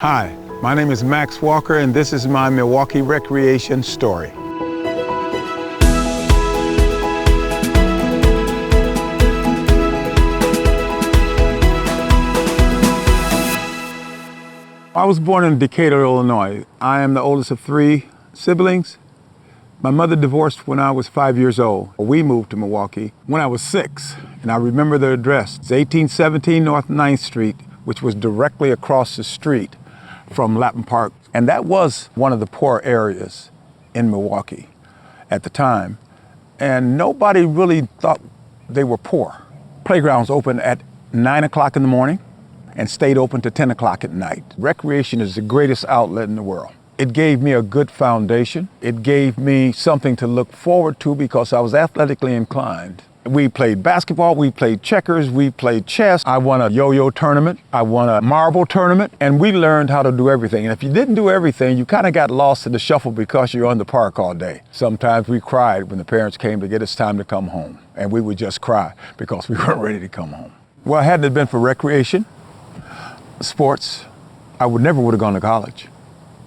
Hi, my name is Max Walker, and this is my Milwaukee Recreation Story. I was born in Decatur, Illinois. I am the oldest of three siblings. My mother divorced when I was 5 years old. We moved to Milwaukee when I was 6, and I remember the address. It's 1817 North 9th Street, which was directly across the street from Lapham Park. And that was one of the poor areas in Milwaukee at the time. And nobody really thought they were poor. Playgrounds opened at 9 o'clock in the morning and stayed open to 10 o'clock at night. Recreation is the greatest outlet in the world. It gave me a good foundation. It gave me something to look forward to because I was athletically inclined. We played basketball, we played checkers, we played chess. I won a yo-yo tournament, I won a marble tournament, and we learned how to do everything. And if you didn't do everything, you kind of got lost in the shuffle because you're on the park all day. Sometimes we cried when the parents came to get us time to come home, and we would just cry because we weren't ready to come home. Well, hadn't it been for recreation, sports, I would have gone to college.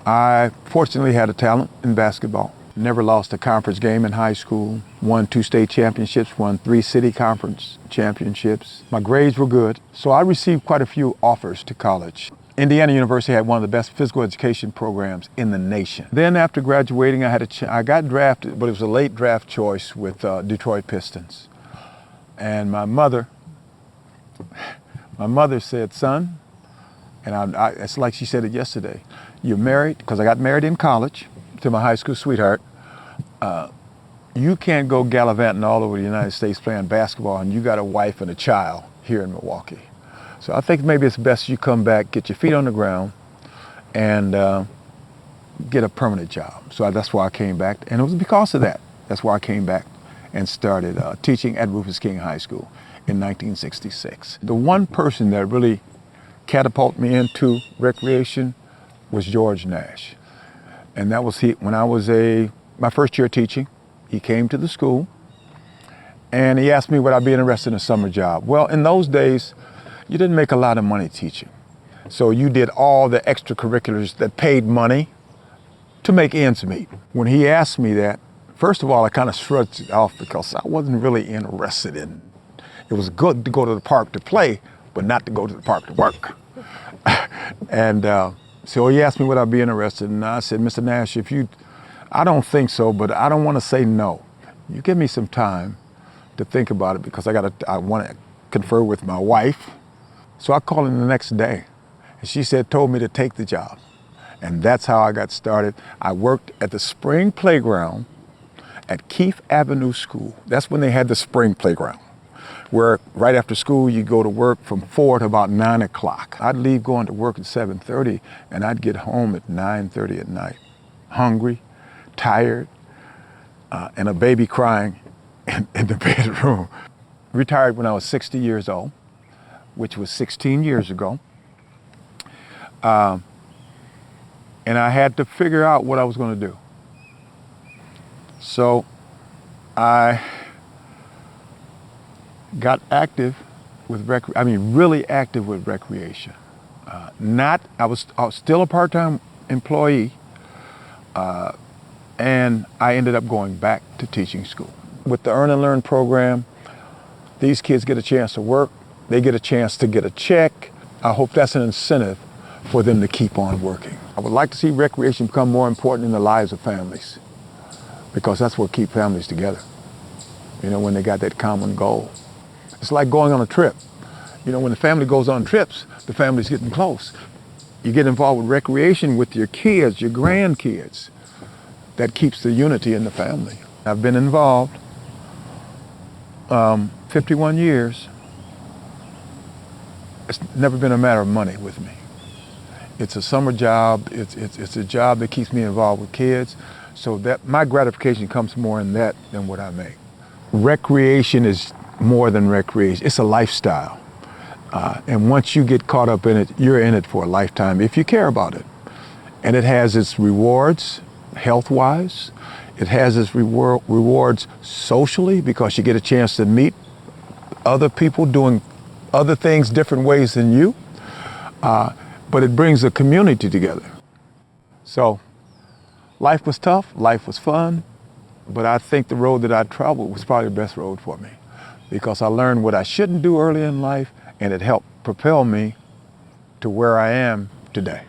I fortunately had a talent in basketball. Never lost a conference game in high school, won 2 state championships, won 3 city conference championships. My grades were good, so I received quite a few offers to college. Indiana University had one of the best physical education programs in the nation. Then after graduating, I got drafted, but it was a late draft choice with Detroit Pistons. And my mother said, son, and it's like she said it yesterday, you're married, because I got married in college to my high school sweetheart. You can't go gallivanting all over the United States playing basketball and you got a wife and a child here in Milwaukee. So I think maybe it's best you come back, get your feet on the ground, and get a permanent job. So that's why I came back, and it was because of that. That's why I came back and started teaching at Rufus King High School in 1966. The one person that really catapulted me into recreation was George Nash. And that was when I was my first year teaching. He came to the school and he asked me would I be interested in a summer job. Well, in those days, you didn't make a lot of money teaching. So you did all the extracurriculars that paid money to make ends meet. When he asked me that, first of all, I kind of shrugged it off because I wasn't really interested in it. It was good to go to the park to play, but not to go to the park to work. And so he asked me would I be interested, and I said, Mr. Nash, I don't think so, but I don't want to say no. You give me some time to think about it because I want to confer with my wife. So I called him the next day, and she told me to take the job. And that's how I got started. I worked at the spring playground at Keefe Avenue School. That's when they had the spring playground, where right after school you go to work from 4 to about 9 o'clock. I'd leave going to work at 7:30 and I'd get home at 9:30 at night, hungry, tired, and a baby crying in the bedroom. Retired when I was 60 years old, which was 16 years ago. And I had to figure out what I was going to do. So I got active with really active with recreation. I was still a part-time employee, and I ended up going back to teaching school. With the Earn and Learn program, these kids get a chance to work, they get a chance to get a check. I hope that's an incentive for them to keep on working. I would like to see recreation become more important in the lives of families, because that's what keeps families together, when they got that common goal. It's like going on a trip. When the family goes on trips, the family's getting close. You get involved with recreation with your kids, your grandkids. That keeps the unity in the family. I've been involved 51 years. It's never been a matter of money with me. It's a summer job. It's a job that keeps me involved with kids. So that my gratification comes more in that than what I make. Recreation is more than recreation. It's a lifestyle. And once you get caught up in it, you're in it for a lifetime if you care about it. And it has its rewards, health-wise. It has its rewards socially because you get a chance to meet other people doing other things different ways than you. but it brings a community together. So life was tough, life was fun, but I think the road that I traveled was probably the best road for me because I learned what I shouldn't do early in life, and it helped propel me to where I am today.